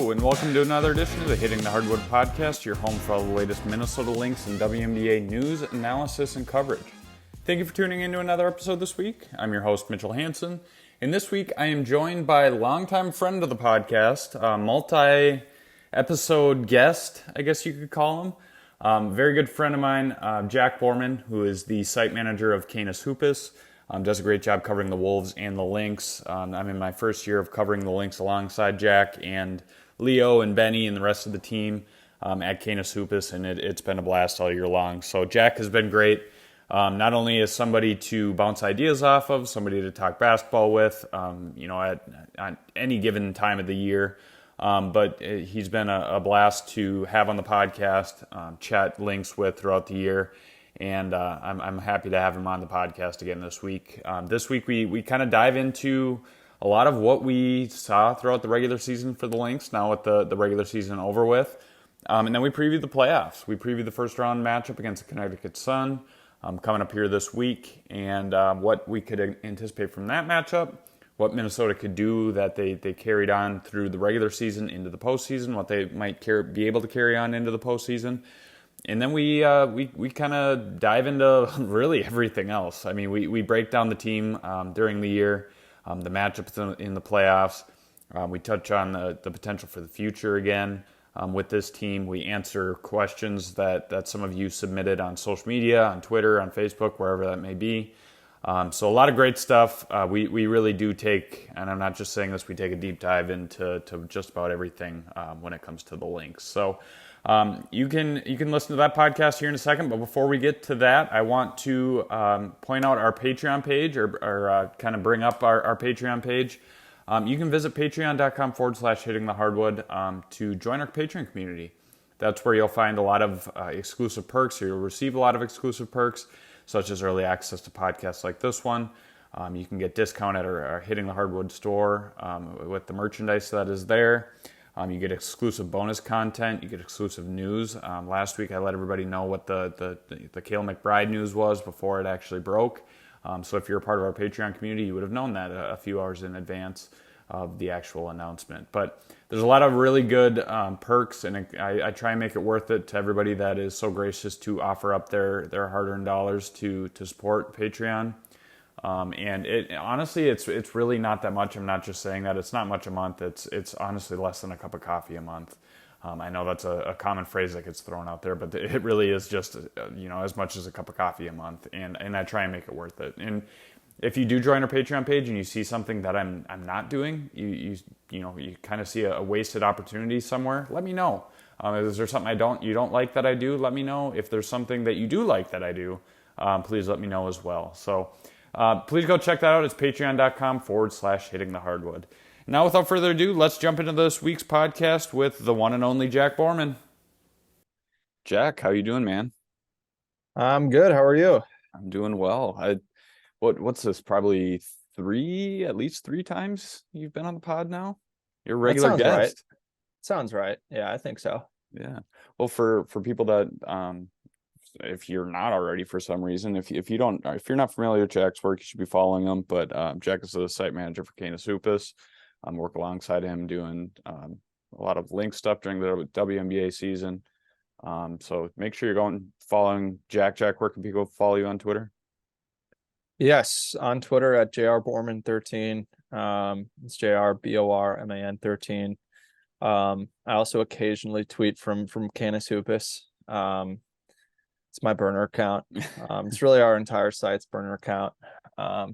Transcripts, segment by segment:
Hello, and welcome to another edition of the Hitting the Hardwood podcast, your home for all the latest Minnesota Lynx and WNBA news, analysis, and coverage. Thank you for tuning in to another episode this week. I'm your host, Mitchell Hansen, and this week I am joined by a longtime friend of the podcast, a multi-episode guest, I guess you could call him. Very good friend of mine, Jack Borman, who is the site manager of Canis Hoopus. Does a great job covering the Wolves and the Lynx. I'm in my first year of covering the Lynx alongside Jack and Leo and Benny and the rest of the team at Canis Hoopus, and it's been a blast all year long. So Jack has been great, not only as somebody to bounce ideas off of, somebody to talk basketball with, at any given time of the year, but he's been a blast to have on the podcast, chat Lynx with throughout the year. And I'm happy to have him on the podcast again this week. This week we kind of dive into a lot of what we saw throughout the regular season for the Lynx, now with the regular season over with. And then we preview the playoffs. We preview the first round matchup against the Connecticut Sun coming up here this week, and what we could anticipate from that matchup, what Minnesota could do that they carried on through the regular season into the postseason, what they might be able to carry on into the postseason. And then we kind of dive into really everything else. I mean, we break down the team during the year, the matchups in the playoffs. We touch on the potential for the future again with this team. We answer questions that some of you submitted on social media, on Twitter, on Facebook, wherever that may be. So a lot of great stuff. We really do take, and I'm not just saying this, we take a deep dive into just about everything when it comes to the Lynx. So you can listen to that podcast here in a second, but before we get to that, I want to point out our Patreon page, or kind of bring up our Patreon page. You can visit patreon.com/hittingthehardwood to join our Patreon community. That's where you'll find a lot of exclusive perks. You'll receive a lot of exclusive perks, such as early access to podcasts like this one. You can get discount at our Hitting the Hardwood store with the merchandise that is there. You get exclusive bonus content. You get exclusive news. Last week, I let everybody know what the Kale McBride news was before it actually broke. So if you're a part of our Patreon community, you would have known that a few hours in advance of the actual announcement. But there's a lot of really good perks, and I try and make it worth it to everybody that is so gracious to offer up their hard-earned dollars to support Patreon. And honestly, it's really not that much. I'm not just saying that. It's not much a month. It's honestly less than a cup of coffee a month. I know that's a common phrase that gets thrown out there, but it really is just as much as a cup of coffee a month. And I try and make it worth it. And if you do join our Patreon page and you see something that I'm not doing, you kind of see a wasted opportunity somewhere, let me know. Is there something you don't like that I do? Let me know. If there's something that you do like that I do, please let me know as well. So. Please go check that out. It's patreon.com/hittingthehardwood. Now, without further ado, let's jump into this week's podcast with the one and only Jack Borman. Jack, how you doing, man? I'm good. How are you? I'm doing well. What's this? Probably at least three times you've been on the pod now? You're a regular guest. Right. Sounds right. Yeah, I think so. Yeah. Well, for people that if you're not already, for some reason, if you're not familiar with Jack's work, you should be following him. But Jack is the site manager for Canis Hoopus. Work alongside him doing a lot of Lynx stuff during the WNBA season. So make sure you're going following Jack. Jack, where can people follow you on Twitter? Yes, on Twitter at JRBorman13. It's JRBORMAN 13. I also occasionally tweet from Canis Hoopus. It's my burner account. It's really our entire site's burner account.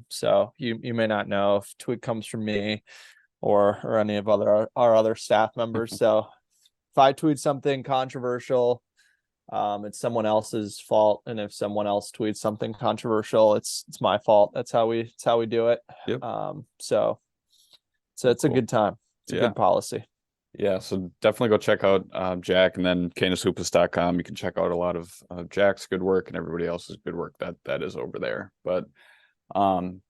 So you may not know if tweet comes from me or any of our other staff members. So if I tweet something controversial, it's someone else's fault, and if someone else tweets something controversial, it's my fault. That's how we do it. Yep. So it's a good time. It's a good policy. Yeah, so definitely go check out Jack, and then canishoopus.com. You can check out a lot of Jack's good work and everybody else's good work that is over there. But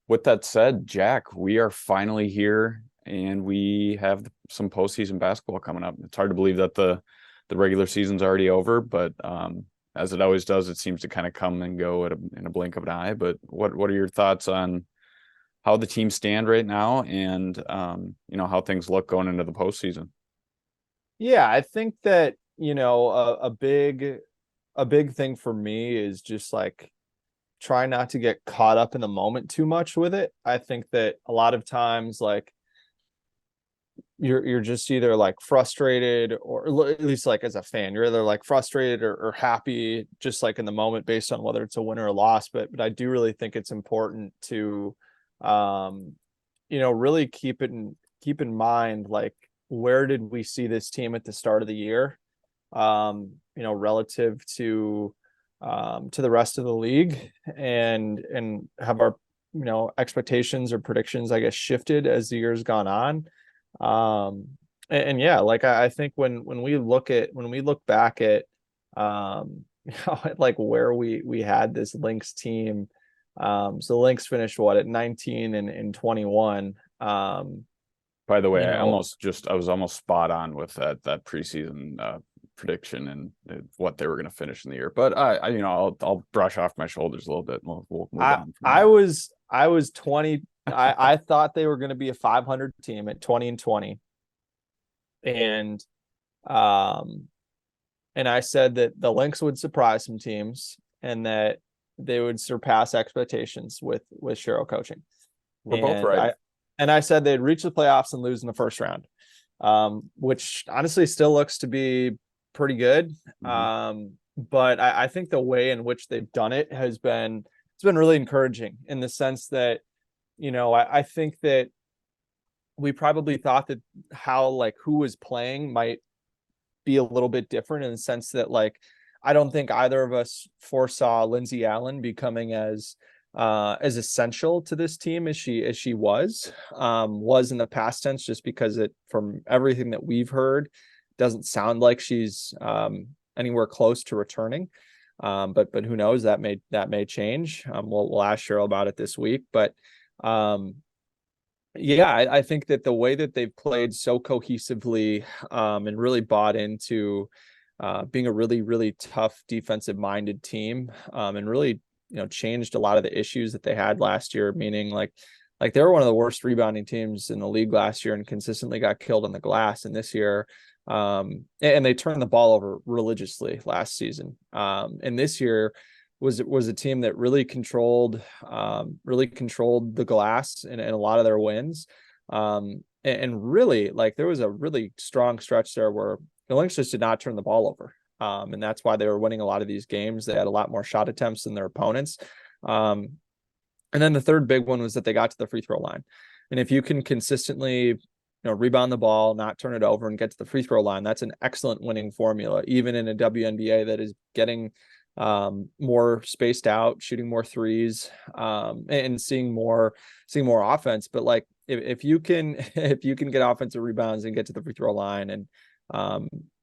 with that said, Jack, we are finally here, and we have some postseason basketball coming up. It's hard to believe that the regular season's already over, but as it always does, it seems to kind of come and go in a blink of an eye. But what are your thoughts on how the teams stand right now, and how things look going into the postseason? Yeah, I think that, a big thing for me is just like try not to get caught up in the moment too much with it. I think that a lot of times like you're just either like frustrated, or at least like as a fan, you're either like frustrated or happy just like in the moment based on whether it's a win or a loss. But I do really think it's important to um really keep in mind, like, where did we see this team at the start of the year, relative to the rest of the league, and have our expectations or predictions, I guess, shifted as the year's gone on. And yeah, like I think when we look back at like where we had this Lynx team. So Lynx finished what at 19 and 21. By the way, You know, I was almost spot on with that preseason prediction and what they were going to finish in the year. But I'll brush off my shoulders a little bit. We'll move I on from I that. was I was 20. I thought they were going to be a 500 team at 20 and 20. And um and I said that the Lynx would surprise some teams and that they would surpass expectations with Cheryl coaching. We're both And right. I said they'd reach the playoffs and lose in the first round, which honestly still looks to be pretty good. Mm-hmm. But I think the way in which they've done it it's been really encouraging in the sense that, I think that we probably thought that how like who was playing might be a little bit different in the sense that, like, I don't think either of us foresaw Lindsay Allen becoming as essential to this team as she was in the past tense, just because it, from everything that we've heard, doesn't sound like she's anywhere close to returning. But who knows, that may change. We'll ask Cheryl about it this week. But yeah, I think that the way that they've played so cohesively, and really bought into being a really, really tough defensive minded team, and really, changed a lot of the issues that they had last year, meaning like they were one of the worst rebounding teams in the league last year and consistently got killed on the glass. And this year, and they turned the ball over religiously last season. And this year was a team that really controlled the glass in a lot of their wins. And really, like, there was a really strong stretch there where the Lynx just did not turn the ball over. And that's why they were winning a lot of these games. They had a lot more shot attempts than their opponents. And then the third big one was that they got to the free throw line. And if you can consistently, rebound the ball, not turn it over, and get to the free throw line, that's an excellent winning formula, even in a WNBA that is getting more spaced out, shooting more threes, and seeing more offense. But like, if you can if you can get offensive rebounds and get to the free throw line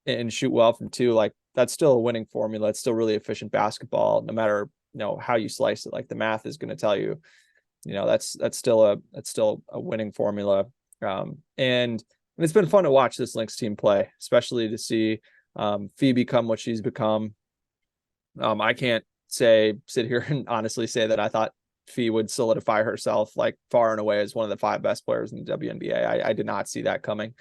and shoot well from two, like, that's still a winning formula. It's still really efficient basketball, no matter how you slice it. Like, the math is going to tell you, that's still a winning formula. And it's been fun to watch this Lynx team play, especially to see Fee become what she's become. I can't sit here and honestly say that I thought Fee would solidify herself like far and away as one of the 5 best players in the WNBA. I did not see that coming.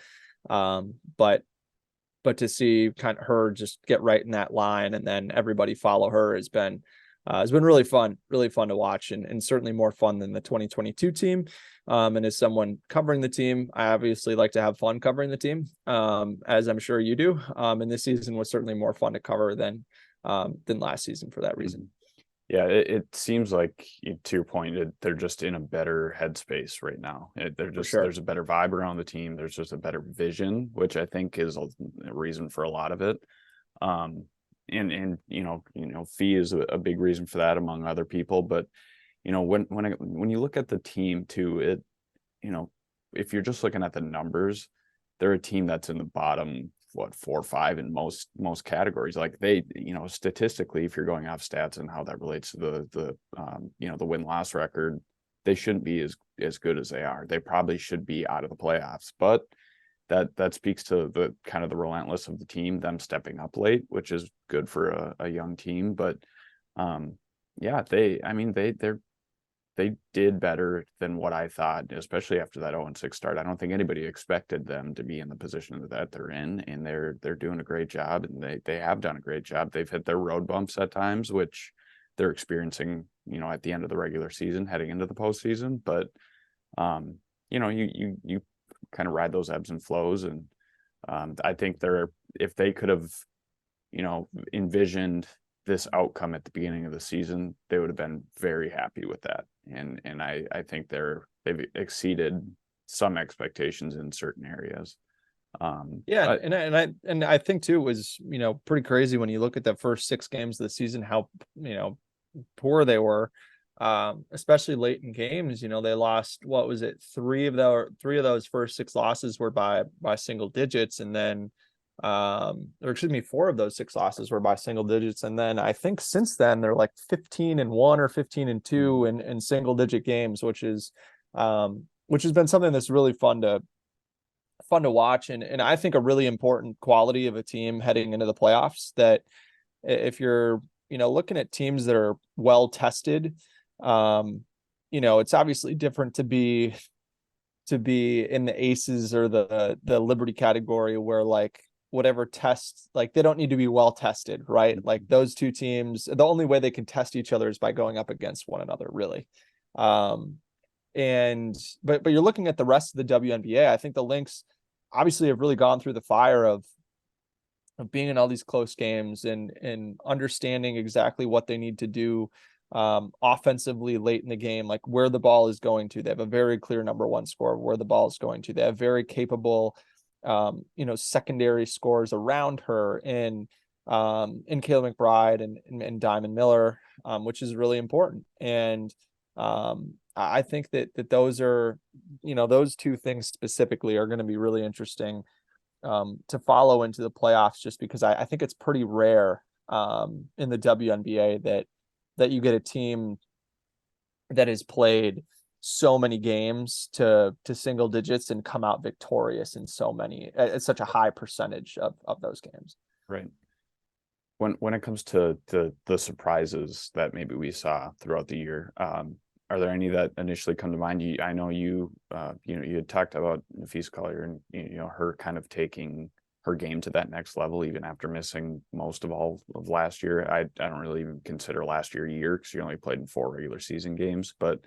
But to see kind of her just get right in that line and then everybody follow her has been really fun to watch, and certainly more fun than the 2022 team. And as someone covering the team, I obviously like to have fun covering the team, as I'm sure you do. And this season was certainly more fun to cover than last season for that reason. Yeah, it seems like, to your point, they're just in a better headspace right now. Sure. There's a better vibe around the team. There's just a better vision, which I think is a reason for a lot of it. And Fee is a big reason for that, among other people. But when you look at the team too, if you're just looking at the numbers, they're a team that's in the bottom 4 or 5 in most categories. Like, they, statistically, if you're going off stats and how that relates to the win-loss record, they shouldn't be as good as they are. They probably should be out of the playoffs. But that speaks to the kind of the relentless of the team, them stepping up late, which is good for a young team. But yeah, they they did better than what I thought, especially after that 0-6 start. I don't think anybody expected them to be in the position that they're in, and they're doing a great job, and they have done a great job. They've hit their road bumps at times, which they're experiencing, at the end of the regular season, heading into the postseason. But you kind of ride those ebbs and flows, and I think if they could have, envisioned this outcome at the beginning of the season, they would have been very happy with that. And I think they've exceeded some expectations in certain areas. And I think too, it was, pretty crazy when you look at the first 6 games of the season, how, poor they were, especially late in games. They lost, what was it? 3 of those first 6 losses were by single digits. And then, 4 of those 6 losses were by single digits. And then I think since then they're like 15-1 or 15-2 in single digit games, which has been something that's really fun to watch. And I think a really important quality of a team heading into the playoffs, that if you're, looking at teams that are well tested, it's obviously different to be in the aces or the Liberty category, where like whatever tests, like they don't need to be well tested, right? Like those two teams, the only way they can test each other is by going up against one another, really. But you're looking at the rest of the WNBA. I think the Lynx obviously have really gone through the fire of being in all these close games and understanding exactly what they need to do offensively late in the game, like where the ball is going to. They have a very clear number 1 score of where the ball is going to. They have very capable secondary scores around her in Kayla McBride and Diamond Miller, which is really important. And I think that those are, those 2 things specifically are going to be really interesting to follow into the playoffs, just because I think it's pretty rare in the WNBA that you get a team that has played so many games to single digits and come out victorious in it's such a high percentage of those games. Right. When it comes to the surprises that maybe we saw throughout the year, are there any that initially come to mind? I know you had talked about Nafisa Collier and her kind of taking her game to that next level, even after missing most of all of last year. I don't really even consider last year a year, because she only played in 4 regular season games. But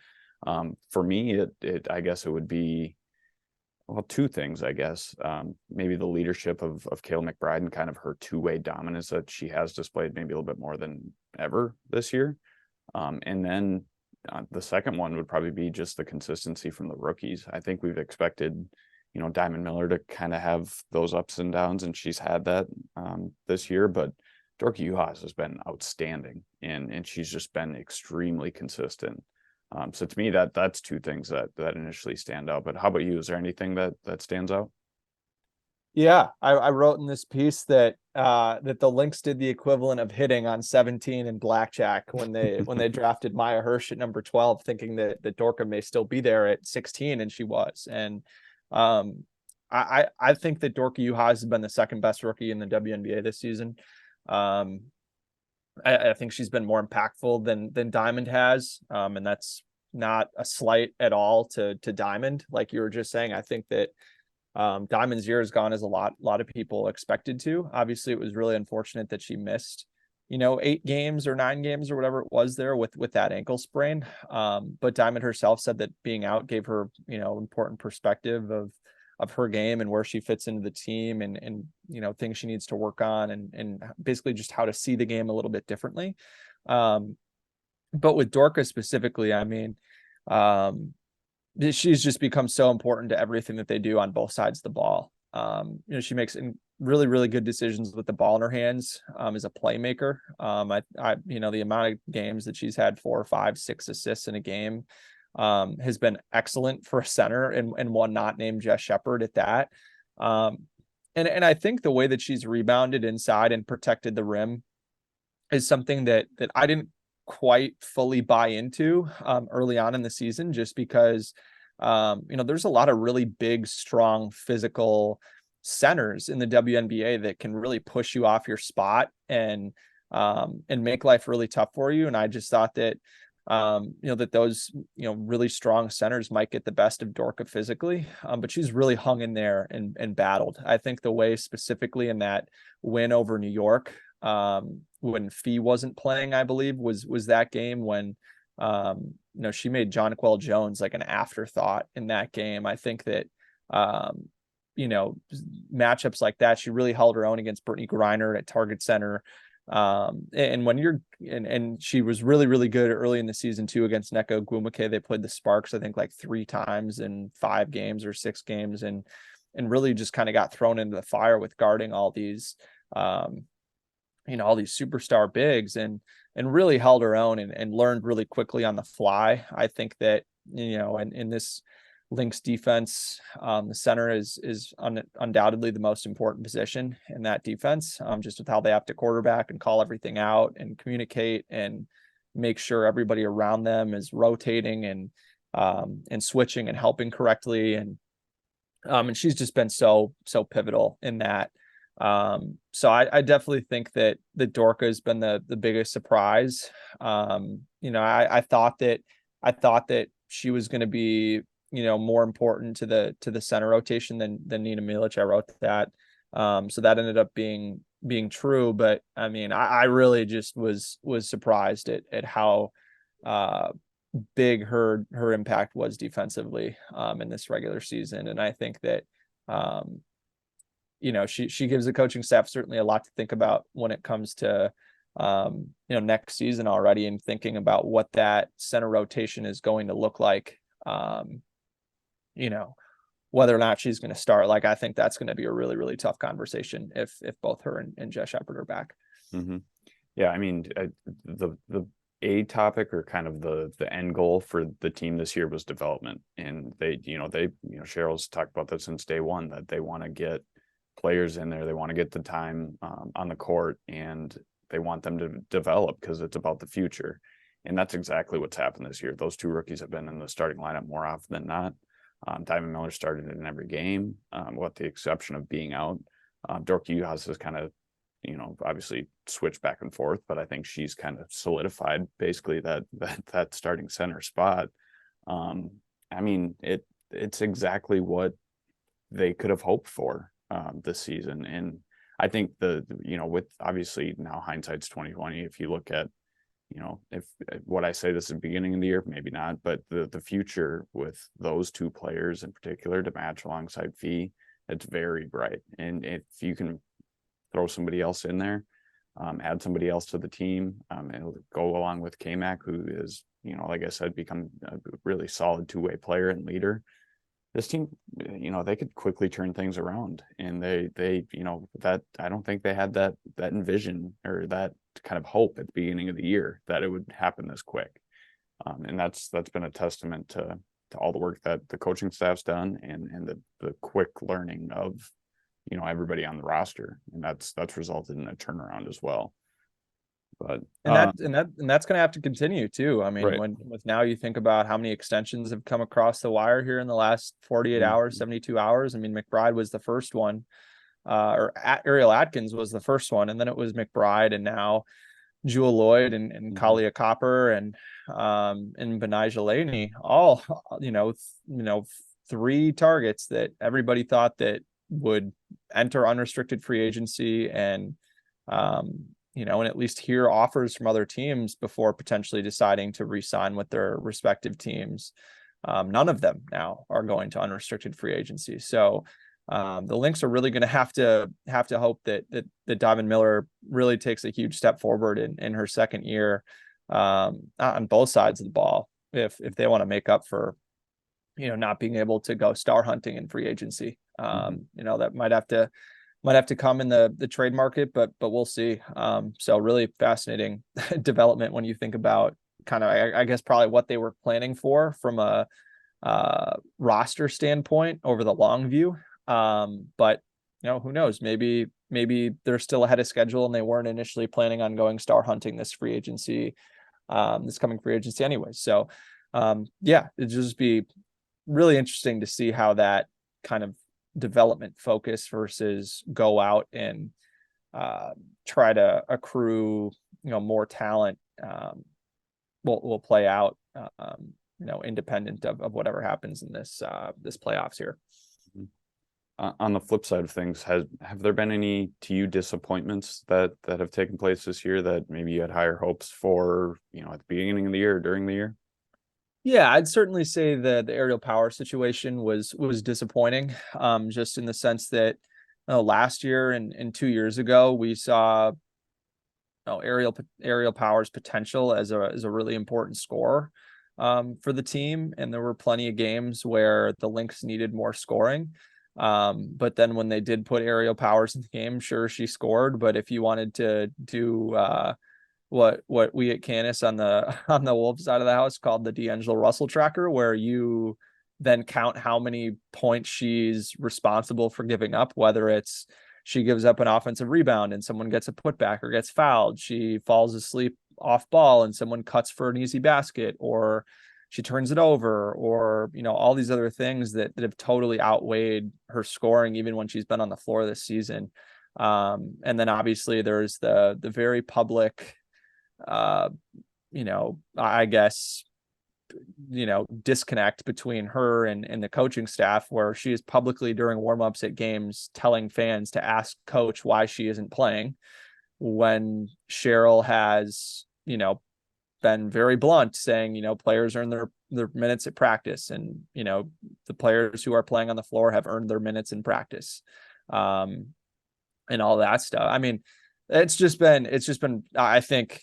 for me, I guess it would be, well, 2 things, I guess. Maybe the leadership of Kayla McBride and kind of her 2-way dominance that she has displayed maybe a little bit more than ever this year. And then the second one would probably be just the consistency from the rookies. I think we've expected, Diamond Miller to kind of have those ups and downs, and she's had that this year. But Dorka Juhas has been outstanding, and she's just been extremely consistent. So to me, that's 2 things that initially stand out. But how about you? Is there anything that stands out? Yeah, I wrote in this piece that the Lynx did the equivalent of hitting on 17 in blackjack when they drafted Maya Hirsch at number 12, thinking that Dorka may still be there at 16, and she was. And I think that Dorka Juhas has been the second best rookie in the WNBA this season. I think she's been more impactful than Diamond has, and that's not a slight at all to Diamond. Like you were just saying, I think that Diamond's year has gone as a lot of people expected to. Obviously, it was really unfortunate that she missed, 8 games or 9 games or whatever it was there with that ankle sprain. But Diamond herself said that being out gave her, important perspective of her game and where she fits into the team and things she needs to work on and basically just how to see the game a little bit differently. But with Dorka specifically, I mean, she's just become so important to everything that they do on both sides of the ball. She makes really, really good decisions with the ball in her hands as a playmaker. The amount of games that she's had 4, 5, 6 assists in a game has been excellent for a center and one not named Jess Shepard at that. And I think the way that she's rebounded inside and protected the rim is something that I didn't quite fully buy into early on in the season, just because there's a lot of really big, strong, physical centers in the WNBA that can really push you off your spot and make life really tough for you. And I just thought that that those, really strong centers might get the best of Dorka physically. But she's really hung in there and battled. I think the way specifically in that win over New York, when Fee wasn't playing, I believe was that game when, she made Jonquel Jones like an afterthought in that game. I think that, matchups like that, she really held her own against Brittany Griner at target center. And when you're and she was really, really good early in the season too against Neko Gwumake. They played the Sparks, I think, like 3 times in 5 games or 6 games, and really just kind of got thrown into the fire with guarding all these all these superstar bigs, and really held her own and learned really quickly on the fly. I think that, in this Lynx defense, the center is undoubtedly the most important position in that defense, just with how they have to quarterback and call everything out and communicate and make sure everybody around them is rotating and switching and helping correctly. And she's just been so pivotal in that. So I definitely think that Dorka has been the biggest surprise. I thought that she was going to be, more important to the center rotation than Nina Milic. I wrote that. So that ended up being true. But I mean, I really just was surprised at how big her impact was defensively in this regular season. And I think that she gives the coaching staff certainly a lot to think about when it comes to next season already, and thinking about what that center rotation is going to look like. Whether or not she's going to start. Like, I think that's going to be a really, really tough conversation if both her and Jess Shepard are back. Mm-hmm. Yeah, I mean, the topic, or kind of the end goal for the team this year, was development, and they Cheryl's talked about that since day one, that they want to get players in there, they want to get the time on the court, and they want them to develop because it's about the future. And that's exactly what's happened this year. Those 2 rookies have been in the starting lineup more often than not. Diamond Miller started in every game, with the exception of being out. Dorka Juhas has kind of, obviously switched back and forth, but I think she's kind of solidified basically that starting center spot. I mean, it's exactly what they could have hoped for this season. And I think with obviously now hindsight's 2020, if you look at, if what I say this is the beginning of the year, maybe not, but the future with those 2 players in particular to match alongside Fee, it's very bright. And if you can throw somebody else in there, add somebody else to the team, it'll go along with K-Mac, who is, like I said, become a really solid 2-way player and leader. This team, they could quickly turn things around, and they that I don't think they had that envision or that kind of hope at the beginning of the year that it would happen this quick. And that's been a testament to all the work that the coaching staff's done, and the quick learning of, everybody on the roster, and that's resulted in a turnaround as well. But that's going to have to continue too. I mean, right. with now you think about how many extensions have come across the wire here in the last 48 hours, 72 hours. I mean, McBride was the first one, Ariel Atkins was the first one, and then it was McBride, and now Jewel Lloyd and Kalia Copper and Benijah Laney, all 3 targets that everybody thought that would enter unrestricted free agency and and at least hear offers from other teams before potentially deciding to re-sign with their respective teams. None of them now are going to unrestricted free agency. So the Lynx are really going to have to hope that Diamond Miller really takes a huge step forward in her second year on both sides of the ball, if they want to make up for not being able to go star hunting in free agency. That might have to come in the trade market, but we'll see. So really fascinating development when you think about kind of, I guess, probably what they were planning for from a roster standpoint over the long view. But who knows? Maybe they're still ahead of schedule and they weren't initially planning on going star hunting this free agency, this coming free agency anyway. So it'd just be really interesting to see how that kind of development focus versus go out and try to accrue more talent will play out, independent of whatever happens in this playoffs here. On the flip side of things, have there been any to you disappointments that have taken place this year that maybe you had higher hopes for, at the beginning of the year or during the year? Yeah, I'd certainly say the aerial power situation was disappointing, just in the sense that last year and 2 years ago we saw aerial power's potential as a really important scorer for the team, and there were plenty of games where the Lynx needed more scoring. But then when they did put aerial powers in the game, sure, she scored. But if you wanted to do what we at Canis on the Wolves side of the house called the D'Angelo Russell tracker, where you then count how many points she's responsible for giving up, whether it's she gives up an offensive rebound and someone gets a putback or gets fouled, she falls asleep off ball and someone cuts for an easy basket, or she turns it over, or all these other things that have totally outweighed her scoring even when she's been on the floor this season. And then obviously there's the very public I guess disconnect between her and the coaching staff, where she is publicly during warmups at games telling fans to ask coach why she isn't playing, when Cheryl has been very blunt, saying players earn their minutes at practice, and the players who are playing on the floor have earned their minutes in practice, and all that stuff. I mean, it's just been I think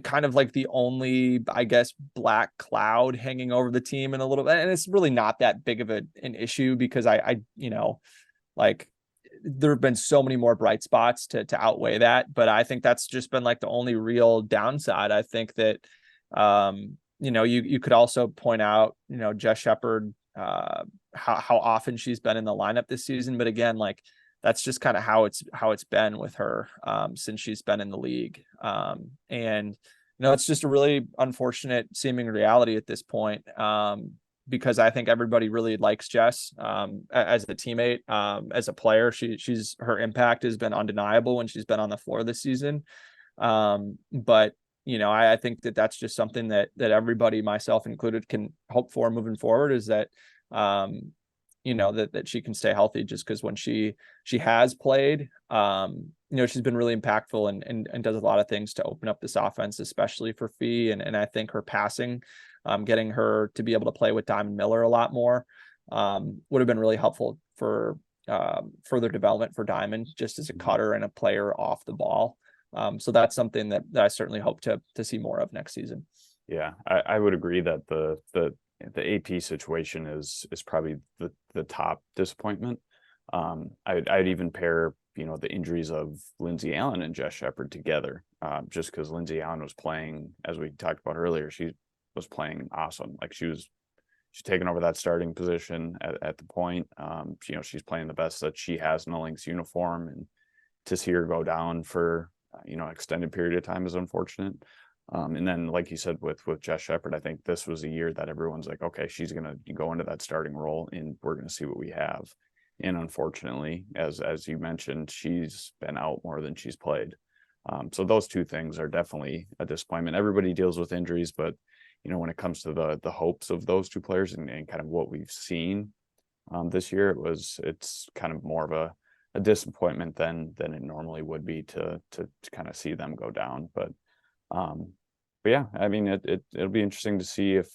kind of like the only, I guess, black cloud hanging over the team in a little bit. And it's really not that big of an issue, because I like there have been so many more bright spots to outweigh that. But I think that's just been like the only real downside. I think that you could also point out Jess Shepard, how often she's been in the lineup this season. But again, like that's just kind of how it's been with her since she's been in the league. And it's just a really unfortunate seeming reality at this point, because I think everybody really likes Jess as a teammate, as a player. She's her impact has been undeniable when she's been on the floor this season. But I think that's just something that everybody, myself included, can hope for moving forward, is that that she can stay healthy, just because when she has played, she's been really impactful and does a lot of things to open up this offense, especially for Fee. And I think her passing, getting her to be able to play with Diamond Miller a lot more, would have been really helpful for further development for Diamond, just as a cutter and a player off the ball. So that's something that I certainly hope to see more of next season. Yeah, I would agree that the AP situation is probably the top disappointment. I'd even pair the injuries of Lindsey Allen and Jess Shepard together, just because Lindsey Allen was playing, as we talked about earlier, she was playing awesome. Like she's taking over that starting position at the point. She's playing the best that she has in a Lynx uniform, and to see her go down for extended period of time is unfortunate. And then, like you said, with Jess Shepard, I think this was a year that everyone's like, okay, she's going to go into that starting role and we're going to see what we have. And unfortunately, as you mentioned, she's been out more than she's played. So those two things are definitely a disappointment. Everybody deals with injuries, but when it comes to the hopes of those two players and kind of what we've seen this year, it's kind of more of a disappointment than it normally would be to kind of see them go down. But yeah, I mean, it'll be interesting to see if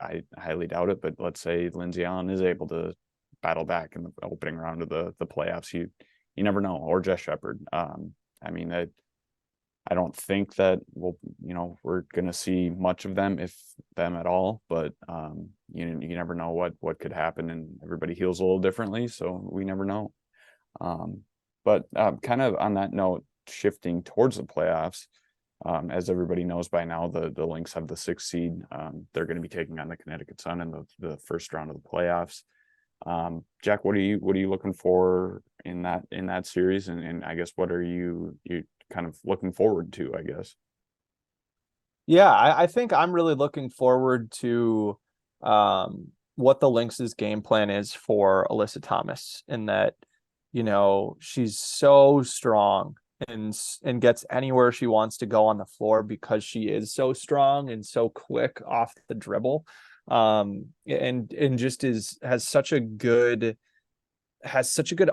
I highly doubt it, but let's say Lindsey Allen is able to battle back in the opening round of the playoffs. You never know, or Jess Shepard. I mean, I don't think that we're going to see much of them, if them at all, but you never know what could happen, and everybody heals a little differently, so we never know. But kind of on that note, shifting towards the playoffs, as everybody knows by now, the Lynx have the 6th seed. They're going to be taking on the Connecticut Sun in the first round of the playoffs. Jack, what are you looking for in that series, and I guess what are you kind of looking forward to, I guess? Yeah, I think I'm really looking forward to what the Lynx's game plan is for Alyssa Thomas, in that she's so strong and gets anywhere she wants to go on the floor because she is so strong and so quick off the dribble. And just has such a good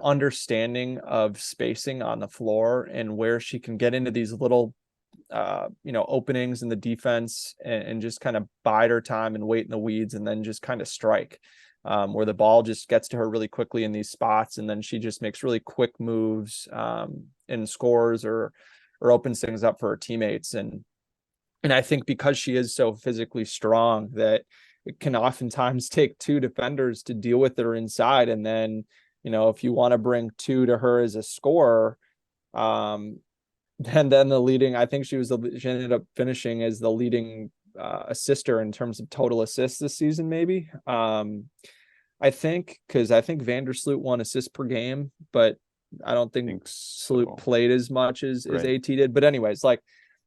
understanding of spacing on the floor and where she can get into these little openings in the defense and just kind of bide her time and wait in the weeds and then just kind of strike, where the ball just gets to her really quickly in these spots, and then she just makes really quick moves and scores or opens things up for her teammates. And I think because she is so physically strong that it can oftentimes take two defenders to deal with her inside. And then, if you want to bring two to her as a scorer, and then I think she ended up finishing as the leading assister in terms of total assists this season, maybe. I think Vandersloot won assists per game, but I don't think Sloot played as much as AT did. But anyways, like,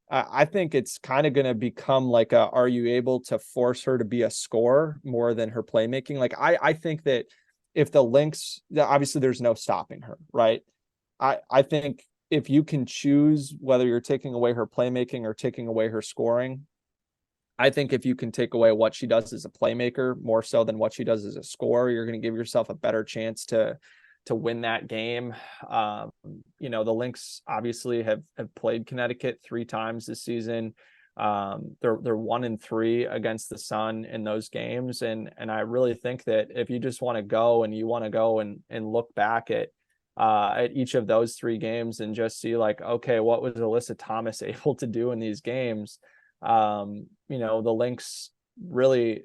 I think it's kind of going to become like are you able to force her to be a scorer more than her playmaking? Like, I think that if the Lynx, obviously there's no stopping her, right? I think if you can choose whether you're taking away her playmaking or taking away her scoring, I think if you can take away what she does as a playmaker more so than what she does as a scorer, you're going to give yourself a better chance to win that game. The Lynx obviously have played Connecticut 3 times this season. They're 1-3 against the Sun in those games. And I really think that if you just want to go and look back at each of those 3 games and just see like, okay, what was Alyssa Thomas able to do in these games? The Lynx really,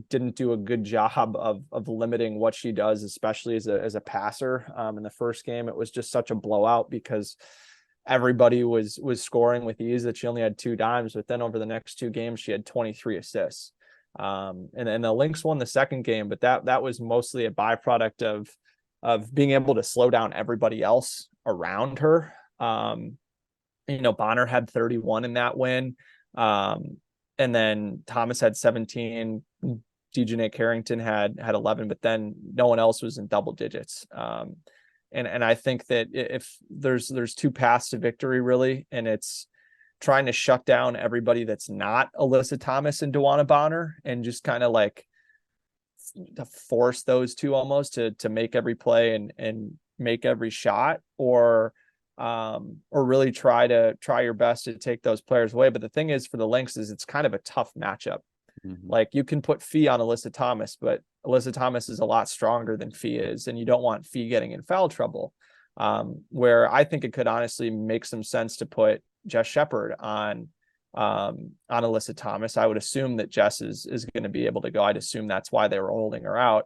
didn't do a good job of limiting what she does, especially as a passer. In the first game, it was just such a blowout because everybody was scoring with ease that she only had 2 dimes, but then over the next 2 games, she had 23 assists. And the Lynx won the second game, but that was mostly a byproduct of being able to slow down everybody else around her. Bonner had 31 in that win. And then Thomas had 17, Dejanay Carrington had 11, but then no one else was in double digits. And I think that if there's 2 paths to victory really, and it's trying to shut down everybody that's not Alyssa Thomas and DeWanna Bonner and just kind of like to force those 2 almost to make every play and make every shot, or really try your best to take those players away. But the thing is, for the Lynx, is it's kind of a tough matchup. Mm-hmm. Like, you can put Fee on Alyssa Thomas, but Alyssa Thomas is a lot stronger than Fee is, and you don't want Fee getting in foul trouble. Where I think it could honestly make some sense to put Jess Shepard on Alyssa Thomas. I would assume that Jess is going to be able to go. I'd assume that's why they were holding her out.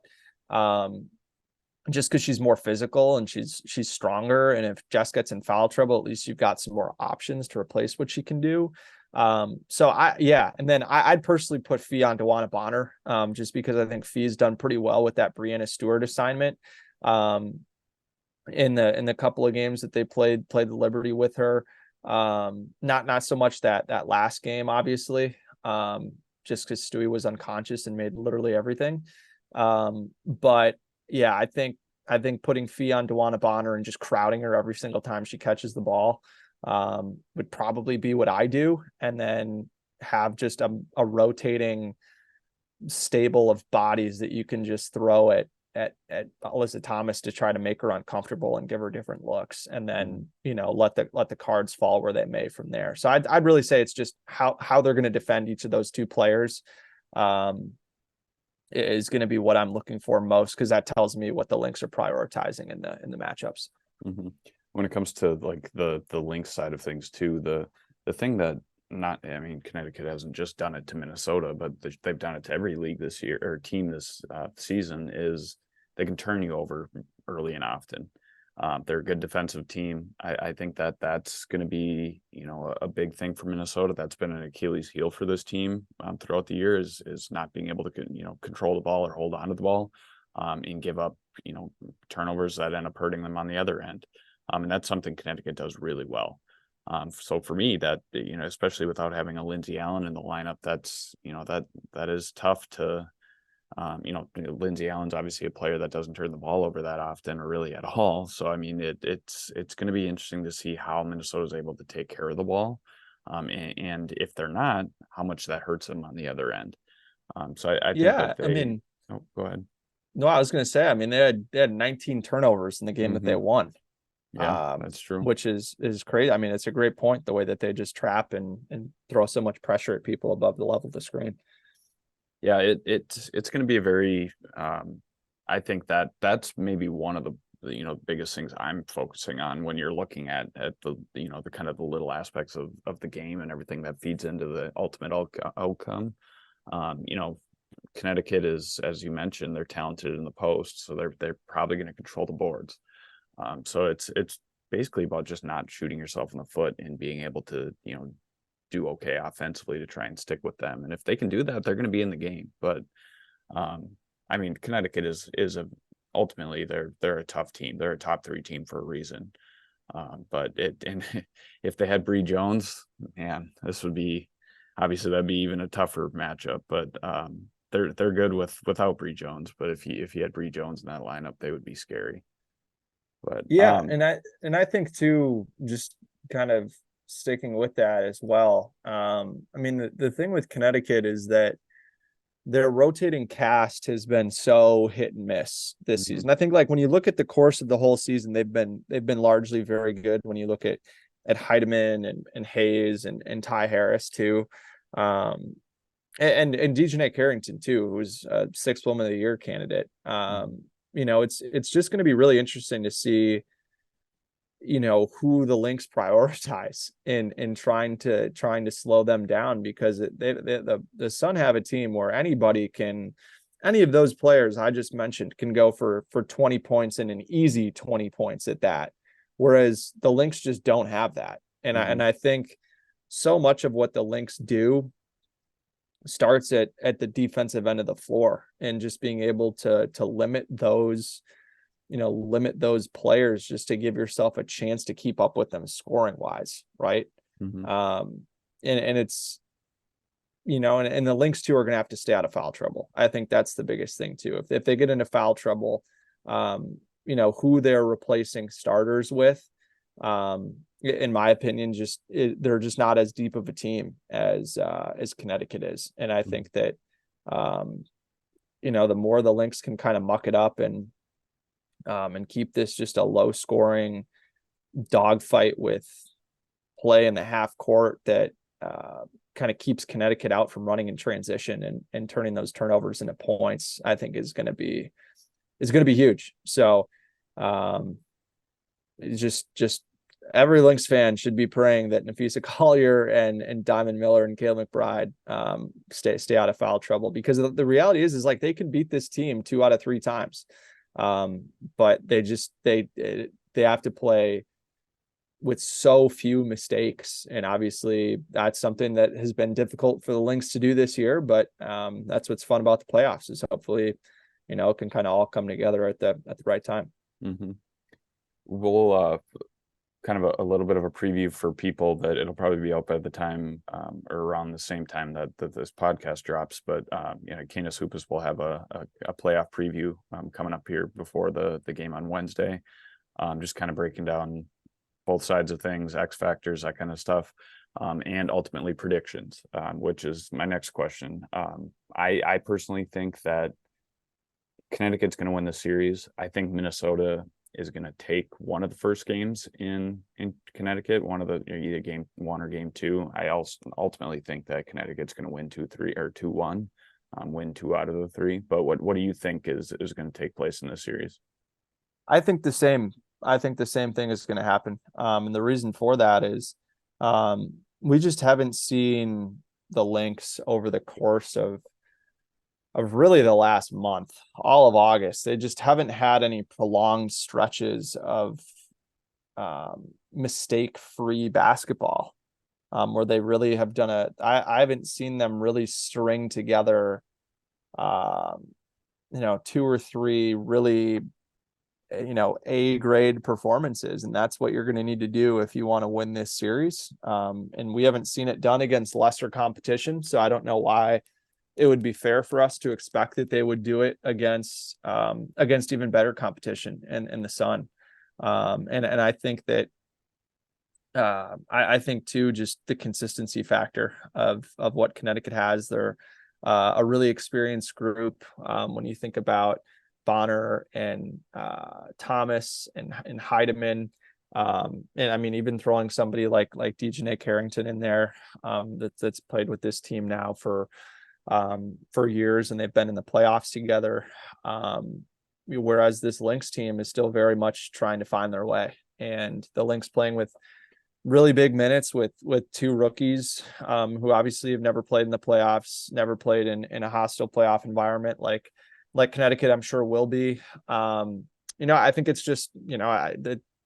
Just because she's more physical and she's stronger. And if Jess gets in foul trouble, at least you've got some more options to replace what she can do. And then I'd personally put Fee on DeWanna Bonner, just because I think Fee's done pretty well with that Brianna Stewart assignment. In the couple of games that they played the Liberty with her. Not so much that last game, obviously, just because Stewie was unconscious and made literally everything. But yeah, I think putting Fee on DeWanna Bonner and just crowding her every single time she catches the ball would probably be what I do, and then have just a rotating stable of bodies that you can just throw at Alyssa Thomas to try to make her uncomfortable and give her different looks, and then let the cards fall where they may from there. So I'd really say it's just how they're going to defend each of those 2 players is going to be what I'm looking for most, because that tells me what the Lynx are prioritizing in the matchups. Mm-hmm. When it comes to like the Lynx side of things too, the thing that Connecticut hasn't just done it to Minnesota, but they've done it to every league this year or team this season, is they can turn you over early and often. They're a good defensive team. I think that's going to be, a big thing for Minnesota. That's been an Achilles heel for this team throughout the year, is not being able to, control the ball or hold on to the ball and give up, turnovers that end up hurting them on the other end. And that's something Connecticut does really well. So for me, that, especially without having a Lindsey Allen in the lineup, that's, that is tough to Lindsey Allen's obviously a player that doesn't turn the ball over that often or really at all. So, I mean, it's going to be interesting to see how Minnesota is able to take care of the ball. And if they're not, how much that hurts them on the other end. So I think Yeah, that oh, go ahead. no, I was going to say, I mean, they had 19 turnovers in the game that they won. Yeah, that's true. Which is crazy. I mean, it's a great point, the way that they just trap and throw so much pressure at people above the level of the screen. Yeah, it's going to be a very I think that's maybe one of the biggest things I'm focusing on when you're looking at the the kind of the little aspects of the game and everything that feeds into the ultimate outcome. Connecticut is, as you mentioned, they're talented in the post, so they're probably going to control the boards. So it's basically about just not shooting yourself in the foot and being able to do okay offensively to try and stick with them. And if they can do that, they're going to be in the game. But I mean, Connecticut is ultimately they're a tough team. They're a top 3 team for a reason. But if they had Bree Jones, man, this would be obviously that'd be even a tougher matchup. But they're good without Bree Jones. But if you had Bree Jones in that lineup, they would be scary. But yeah, and I think too, just kind of sticking with that as well. I mean, the thing with Connecticut is that their rotating cast has been so hit and miss this season. I think, like, when you look at the course of the whole season, they've been largely very good. When you look at Heidemann and Hayes and Ty Harris too, and Dejanay Carrington too, who was a 6th Woman of the Year candidate. It's just going to be really interesting to see who the Lynx prioritize in trying to slow them down, because the Sun have a team where any of those players I just mentioned can go for 20 points and an easy 20 points at that, whereas the Lynx just don't have that. And I think so much of what the Lynx do starts at the defensive end of the floor, and just being able to limit those players just to give yourself a chance to keep up with them scoring wise. Right. And it's, and the Lynx too are going to have to stay out of foul trouble. I think that's the biggest thing too. If they get into foul trouble, who they're replacing starters with, in my opinion, they're just not as deep of a team as Connecticut is. And I think that, the more the Lynx can kind of muck it up and keep this just a low scoring dogfight with play in the half court that kind of keeps Connecticut out from running in transition and turning those turnovers into points, I think is going to be huge. So just every Lynx fan should be praying that Nafisa Collier and Diamond Miller and Cale McBride stay out of foul trouble, because the reality is like they can beat this team 2 out of 3 times. But they have to play with so few mistakes, and obviously that's something that has been difficult for the Lynx to do this year. But that's what's fun about the playoffs, is hopefully it can kind of all come together at the right time. We'll kind of a little bit of a preview for people that it'll probably be out by the time or around the same time that this podcast drops. But Canis Hoopus will have a playoff preview coming up here before the game on Wednesday. Just kind of breaking down both sides of things, X factors, that kind of stuff, and ultimately predictions, which is my next question. I personally think that Connecticut's going to win the series. I think Minnesota is going to take one of the first games in Connecticut, one of the either game 1 or game 2. I also ultimately think that Connecticut's going to win 2-3 or 2-1, win 2 out of the 3. But what do you think is going to take place in this series? I think the same thing is going to happen. And the reason for that is we just haven't seen the Lynx over the course of really the last month, all of August. They just haven't had any prolonged stretches of mistake-free basketball, where they really have done I haven't seen them really string together, 2 or 3 really, A grade performances. And that's what you're going to need to do if you want to win this series. And we haven't seen it done against lesser competition. So I don't know why it would be fair for us to expect that they would do it against even better competition in the Sun. And I think that I think too, just the consistency factor of what Connecticut has. They're a really experienced group. When you think about Bonner and Thomas and Heidemann, and I mean, even throwing somebody like Dejanay Carrington in there, that's played with this team now for years, and they've been in the playoffs together. Whereas this Lynx team is still very much trying to find their way, and the Lynx playing with really big minutes with two rookies who obviously have never played in the playoffs, never played in a hostile playoff environment like Connecticut, I'm sure will be. I think it's just,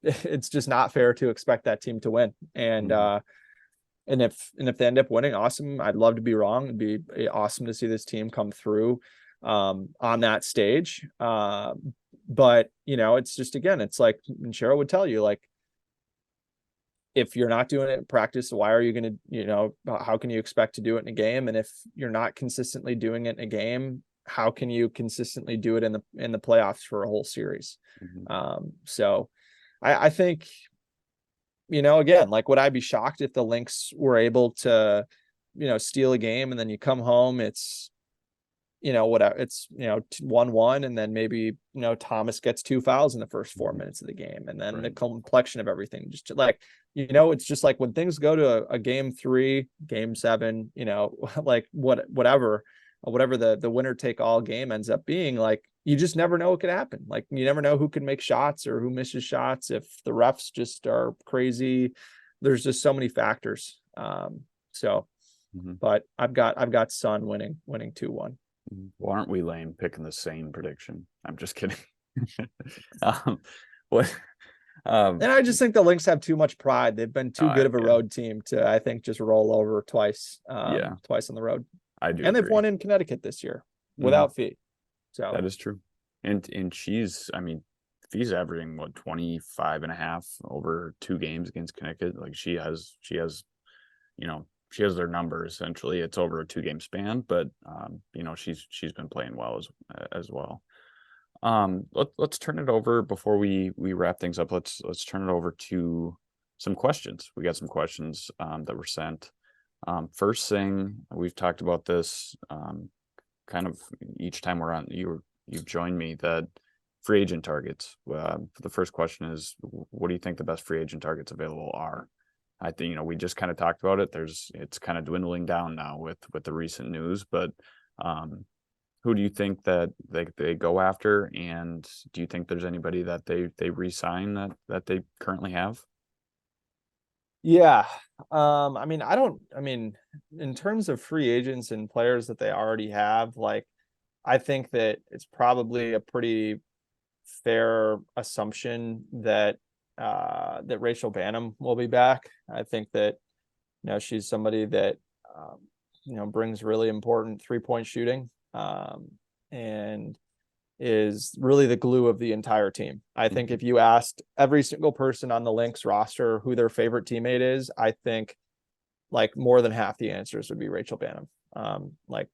it's just not fair to expect that team to win. And if they end up winning, awesome. I'd love to be wrong. It'd be awesome to see this team come through on that stage. But it's just, again, it's like, and Cheryl would tell you, like, if you're not doing it in practice, why are you going to, how can you expect to do it in a game? And if you're not consistently doing it in a game, how can you consistently do it in the playoffs for a whole series? So I think, again, like, would I be shocked if the Lynx were able to, steal a game and then you come home, it's, whatever, it's, 1-1, and then maybe, Thomas gets 2 fouls in the first 4 minutes of the game. And then the complexion of everything, just like, it's just like when things go to a game 3, game 7, like whatever the winner take all game ends up being, like, you just never know what could happen. Like, you never know who can make shots or who misses shots. If the refs just are crazy, there's just so many factors. But I've got Sun winning 2-1. Well, aren't we lame picking the same prediction? I'm just kidding. And I just think the Lynx have too much pride. They've been too good of a road team to, I think, just roll over twice on the road. I do. And they've won in Connecticut this year without fee. So that is true. And she's averaging 25.5 over 2 games against Connecticut. Like, she has their number. Essentially, it's over a 2-game span, but she's been playing well as well. Let's turn it over before we wrap things up. Let's turn it over to some questions. We got some questions that were sent. First thing, we've talked about this kind of each time we're on. You've joined me, that free agent targets. The first question is, what do you think the best free agent targets available are? I think, we just kind of talked about it. It's kind of dwindling down now with the recent news, but who do you think that they go after? And do you think there's anybody that they re-sign that they currently have? Yeah. In terms of free agents and players that they already have, like, I think that it's probably a pretty fair assumption that Rachel Banham will be back. I think that, she's somebody that, brings really important 3-point shooting, and is really the glue of the entire team. I think if you asked every single person on the Lynx roster who their favorite teammate is, I think, like, more than half the answers would be Rachel Banham. Like,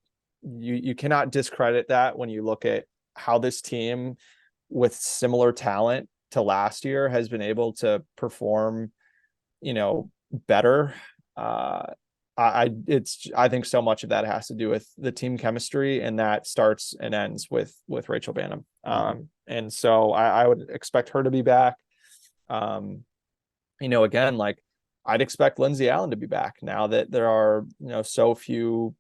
you cannot discredit that when you look at how this team with similar talent to last year has been able to perform, better. I think so much of that has to do with the team chemistry, and that starts and ends with Rachel Banham. And so I would expect her to be back. Again, like, I'd expect Lindsay Allen to be back now that there are, so few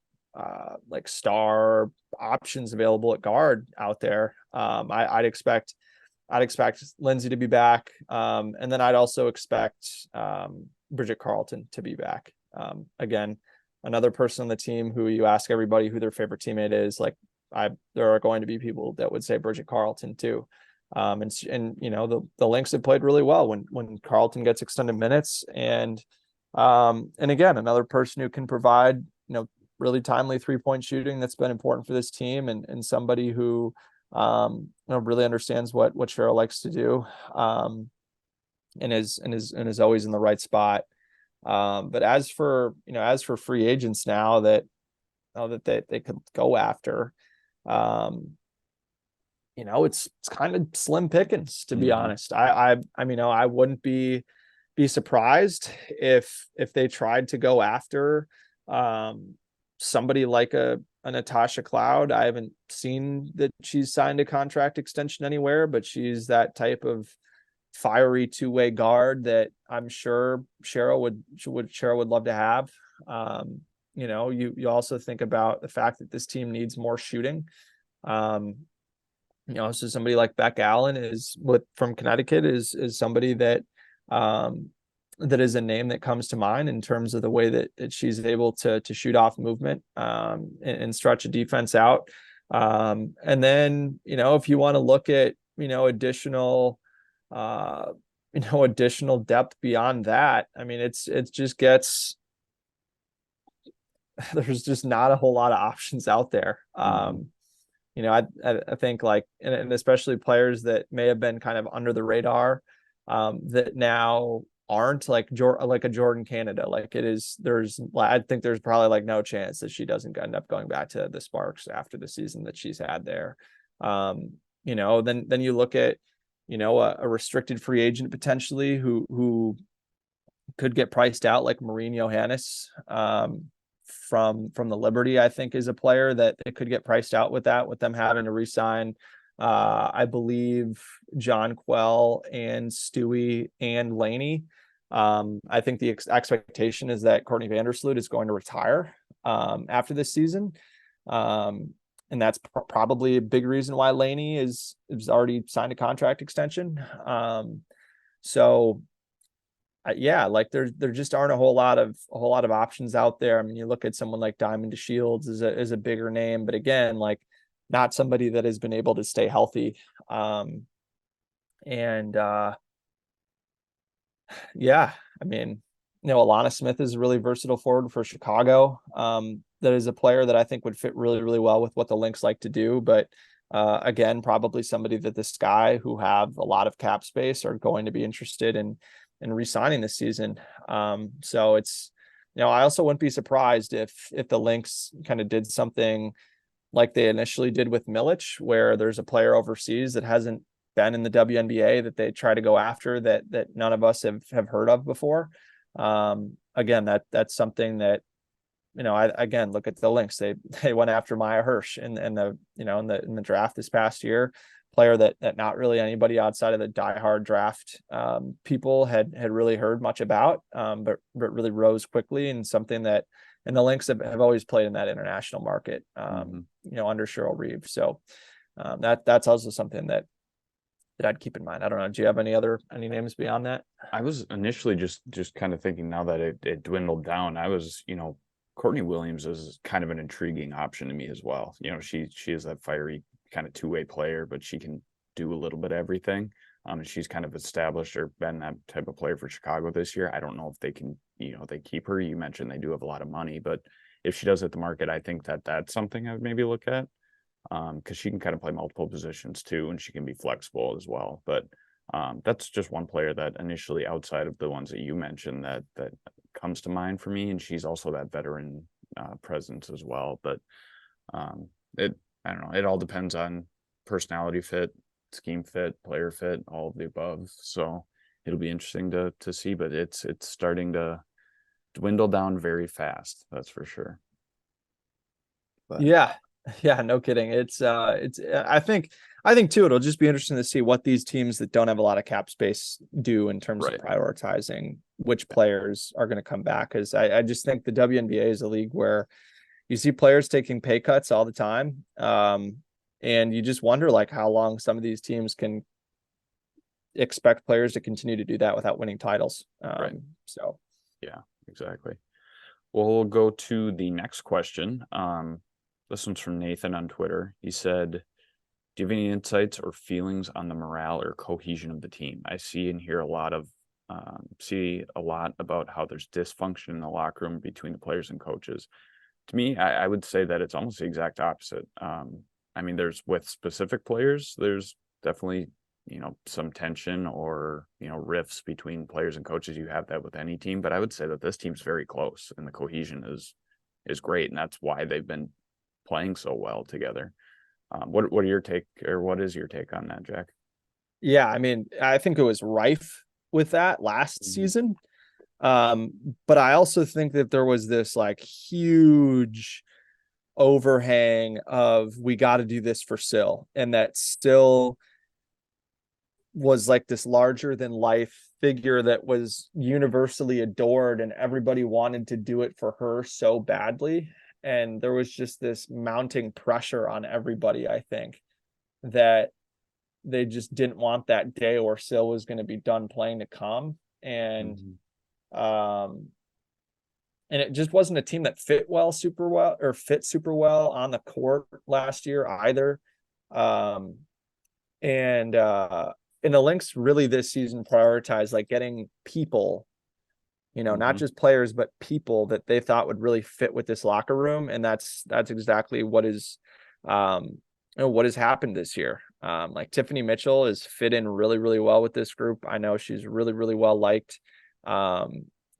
like star options available at guard out there. I'd expect Lindsay to be back. And then I'd also expect Bridget Carlton to be back. Again, another person on the team who you ask everybody who their favorite teammate is, like, there are going to be people that would say Bridget Carlton too. And the Lynx have played really well when Carlton gets extended minutes. And again, another person who can provide, really timely 3-point shooting that's been important for this team, and somebody who, really understands what Cheryl likes to do, and is always in the right spot. But as for free agents now that that they could go after. It's kind of slim pickings, to be honest. I mean, I wouldn't be surprised if they tried to go after somebody like a Natasha Cloud. I haven't seen that she's signed a contract extension anywhere, but she's that type of fiery two-way guard that I'm sure Cheryl would love to have. You also think about the fact that this team needs more shooting. So somebody like Beck Allen from Connecticut is somebody that that is a name that comes to mind in terms of the way that she's able to shoot off movement and stretch a defense out. And then, if you want to look at, additional depth beyond that, I mean, it just gets, there's just not a whole lot of options out there. I think like, and especially players that may have been kind of under the radar, that now aren't like a Jordan Canada. Like I think there's probably like no chance that she doesn't end up going back to the Sparks after the season that she's had there. Then you look at, a restricted free agent potentially who could get priced out, like Maureen Johannes, from the Liberty, I think is a player that it could get priced out with them having to re-sign, I believe, John Quell and Stewie and Laney. I think the expectation is that Courtney Vandersloot is going to retire after this season. And that's probably a big reason why Laney is already signed a contract extension. Like there just aren't a whole lot of options out there. I mean, you look at someone like Diamond DeShields is a bigger name, but again, like not somebody that has been able to stay healthy. I mean, Alana Smith is a really versatile forward for Chicago. That is a player that I think would fit really, really well with what the Lynx like to do. But again, probably somebody that the Sky, who have a lot of cap space, are going to be interested in re-signing this season. So it's, I also wouldn't be surprised if the Lynx kind of did something like they initially did with Milic, where there's a player overseas that hasn't been in the WNBA that they try to go after that none of us have heard of before. Again, that's something that, I again look at the Lynx. They went after Maya Hirsch in the draft this past year, player that not really anybody outside of the diehard draft people had really heard much about, but really rose quickly, and something that, and the Lynx have always played in that international market, under Cheryl Reeve. So that's also something that I'd keep in mind. I don't know. Do you have any names beyond that? I was initially just kind of thinking, now that it dwindled down, I was, Courtney Williams is kind of an intriguing option to me as well. She is that fiery kind of two-way player, but she can do a little bit of everything. And she's kind of established or been that type of player for Chicago this year. I don't know if they can, they keep her. You mentioned they do have a lot of money, but if she does hit the market, I think that's something I would maybe look at, because she can kind of play multiple positions too, and she can be flexible as well. But that's just one player that initially, outside of the ones that you mentioned, that comes to mind for me. And she's also that veteran presence as well. But I don't know. It all depends on personality fit, scheme fit, player fit, all of the above. So it'll be interesting to see, but it's starting to dwindle down very fast. That's for sure. But yeah, no kidding. I think too, it'll just be interesting to see what these teams that don't have a lot of cap space do in terms of prioritizing which players are going to come back. Cause I just think the WNBA is a league where you see players taking pay cuts all the time. And you just wonder like how long some of these teams can expect players to continue to do that without winning titles. So yeah, exactly. Well, we'll go to the next question. This one's from Nathan on Twitter. He said, do you have any insights or feelings on the morale or cohesion of the team? I see and hear a lot about how there's dysfunction in the locker room between the players and coaches. To me, I would say that it's almost the exact opposite. I mean, with specific players, there's definitely, some tension or, rifts between players and coaches. You have that with any team, but I would say that this team's very close and the cohesion is is great, and that's why they've been playing so well together. What are your take, or what is your take on that, Jack? Yeah, I mean, I think it was rife with that last season. But I also think that there was this like huge overhang of we got to do this for Sil, and that still was like this larger than life figure that was universally adored, and everybody wanted to do it for her so badly. And there was just this mounting pressure on everybody, I think, that they just didn't want that day where Sil was going to be done playing to come. And and it just wasn't a team that fit super well on the court last year either. And the Lynx really this season prioritized like getting people, not just players, but people that they thought would really fit with this locker room. And that's exactly what has happened this year. Like Tiffany Mitchell is fit in really, really well with this group. I know she's really, really well liked.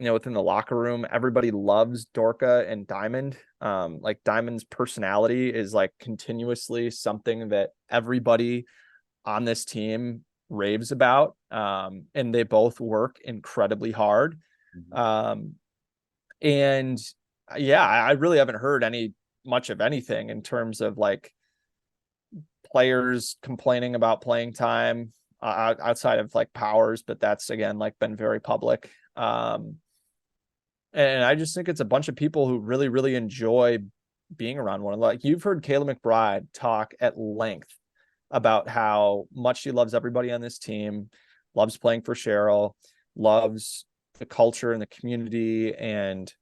Within the locker room, everybody loves Dorka and Diamond. Like Diamond's personality is like continuously something that everybody on this team raves about. And they both work incredibly hard. And yeah, I really haven't heard much of anything in terms of like players complaining about playing time outside of like Powers, but that's again like been very public. And I just think it's a bunch of people who really, really enjoy being around one. Like you've heard Kayla McBride talk at length about how much she loves everybody on this team, loves playing for Cheryl, loves the culture and the community, and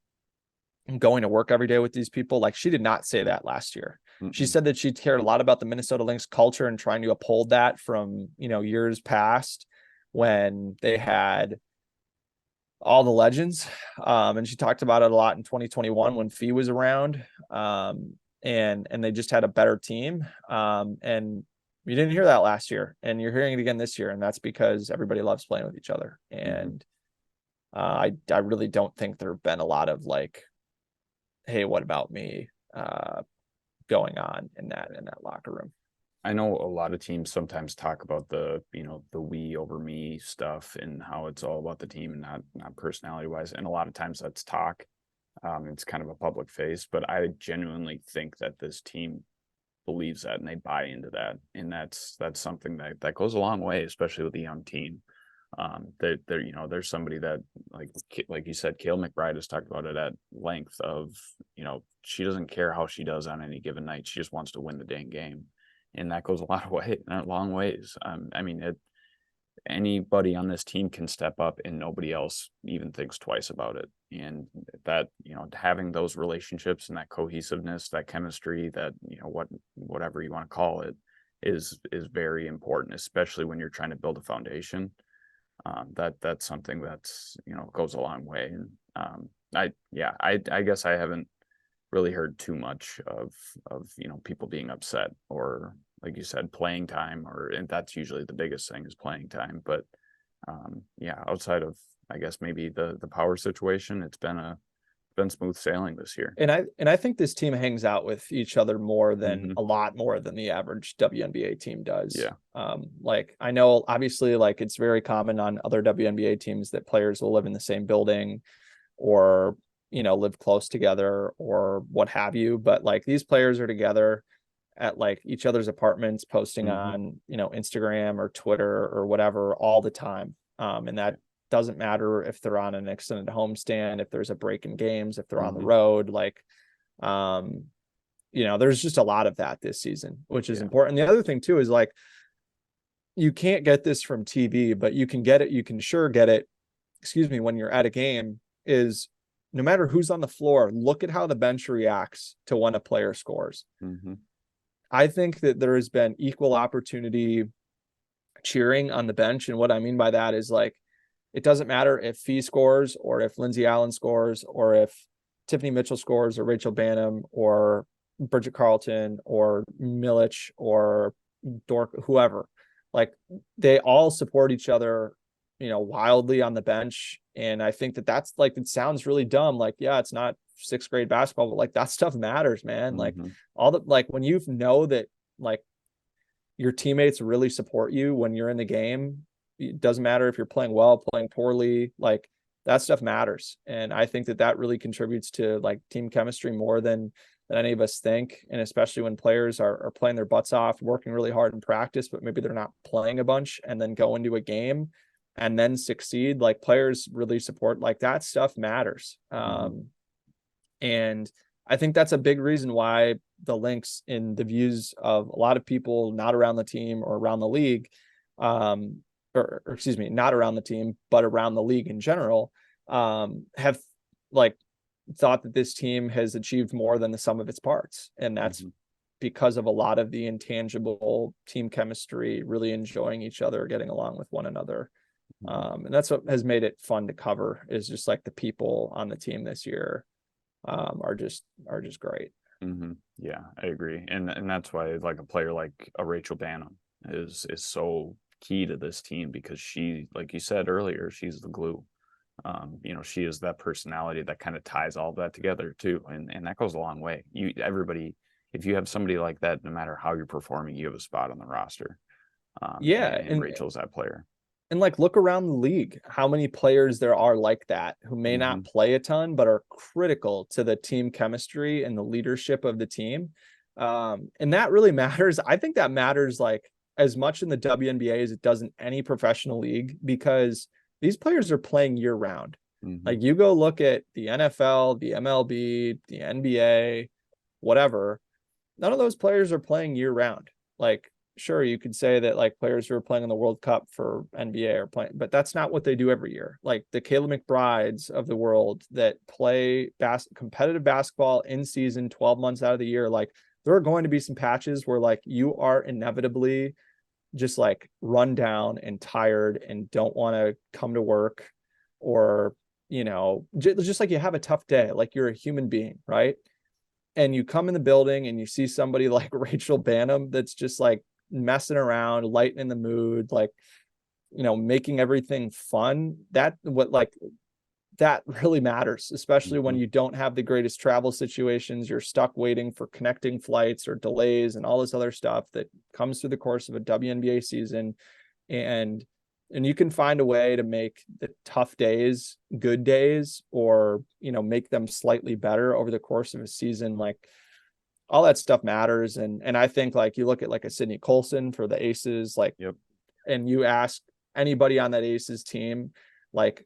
going to work every day with these people. Like she did not say that last year. She said that she cared a lot about the Minnesota Lynx culture and trying to uphold that from, years past when they had all the legends. And she talked about it a lot in 2021 when Fee was around. And they just had a better team. And you didn't hear that last year, and you're hearing it again this year. And that's because everybody loves playing with each other. And I really don't think there have been a lot of like, hey, what about me? Going on in that locker room. I know a lot of teams sometimes talk about the we over me stuff and how it's all about the team and not personality wise. And a lot of times that's talk. It's kind of a public face, but I genuinely think that this team believes that and they buy into that. And that's something that goes a long way, especially with a young team. There's somebody that like you said, Kayla McBride has talked about it at length of, she doesn't care how she does on any given night. She just wants to win the dang game. And that goes a long ways. Anybody on this team can step up and nobody else even thinks twice about it. And that, having those relationships and that cohesiveness, that chemistry, that, whatever you want to call it is very important, especially when you're trying to build a foundation. That's something that's, goes a long way. And I guess I haven't really heard too much of people being upset or, like you said, playing time, and that's usually the biggest thing is playing time. But outside of, I guess, maybe the power situation, it's been smooth sailing this year. And I think this team hangs out with each other more than a lot more than the average WNBA team does. Yeah. Like I know obviously like it's very common on other WNBA teams that players will live in the same building or, live close together or what have you. But like these players are together at like each other's apartments, posting on, Instagram or Twitter or whatever all the time. And that doesn't matter if they're on an extended homestand, if there's a break in games, if they're on the road, like, there's just a lot of that this season, which is important. The other thing too, is like, you can't get this from TV, but you can get it. You can sure get it. When you're at a game, is no matter who's on the floor, look at how the bench reacts to when a player scores. I think that there has been equal opportunity cheering on the bench. And what I mean by that is like, it doesn't matter if Fee scores or if Lindsay Allen scores or if Tiffany Mitchell scores or Rachel Banham or Bridget Carlton or Milich or Dork, whoever. Like they all support each other, wildly on the bench. And I think that's like, it sounds really dumb. Like, yeah, it's not sixth grade basketball, but like that stuff matters, man. Like Mm-hmm. all the, like when you know that like your teammates really support you when you're in the game, it doesn't matter if you're playing well, playing poorly, like that stuff matters. And I think that that really contributes to like team chemistry more than any of us think. And especially when players are playing their butts off, working really hard in practice, but maybe they're not playing a bunch and then go into a game and then succeed. Like players really support, like that stuff matters. And I think that's a big reason why the Lynx, in the views of a lot of people not around the team or around the league, or excuse me, not around the team, but around the league in general, have like thought that this team has achieved more than the sum of its parts. And that's because of a lot of the intangible team chemistry, really enjoying each other, getting along with one another. And that's what has made it fun to cover, is just like the people on the team this year are just great. Yeah, I agree. And that's why like a player like a Rachel Banham is so key to this team, because she, like you said earlier, she's the glue. You know, she is that personality that kind of ties all that together too. And that goes a long way. Everybody, if you have somebody like that, no matter how you're performing, you have a spot on the roster. And Rachel's that player. And like, look around the league, how many players there are like that, who may not play a ton, but are critical to the team chemistry and the leadership of the team. And that really matters. I think that matters like as much in the WNBA as it does in any professional league, because these players are playing year round. Like you go look at the NFL, the MLB, the NBA, whatever, none of those players are playing year round. Like, sure, you could say that like players who are playing in the World Cup for NBA are playing, but that's not what they do every year. Like the Kayla McBrides of the world that play competitive basketball in season 12 months out of the year, like there are going to be some patches where like you are inevitably just like run down and tired and don't want to come to work, or, you know, just like you have a tough day, like you're a human being, right? And you come in the building and you see somebody like Rachel Banham that's just like messing around, lightening the mood, like, you know, making everything fun. That really matters, especially when you don't have the greatest travel situations. You're stuck waiting for connecting flights or delays and all this other stuff that comes through the course of a WNBA season. And you can find a way to make the tough days good days, or, you know, make them slightly better over the course of a season. Like all that stuff matters. And I think like you look at like a Sydney Colson for the Aces, like, and you ask anybody on that Aces team, like,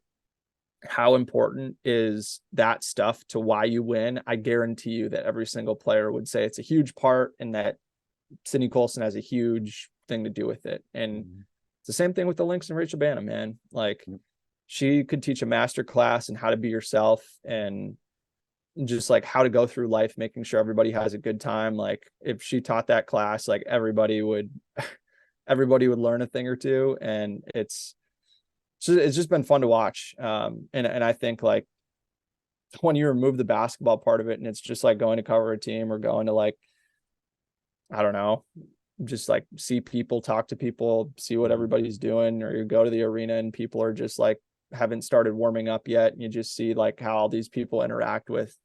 how important is that stuff to why you win? I guarantee you that every single player would say it's a huge part, and that Sydney Colson has a huge thing to do with it. And it's the same thing with the Lynx and Rachel Banham, man. Like she could teach a master class in how to be yourself, and just like how to go through life, making sure everybody has a good time. Like if she taught that class, like everybody would learn a thing or two. And it's just been fun to watch. And I think like when you remove the basketball part of it, and it's just like going to cover a team, or going to like, I don't know, just like see people, talk to people, see what everybody's doing, or you go to the arena and people are just like haven't started warming up yet, and you just see like how all these people interact with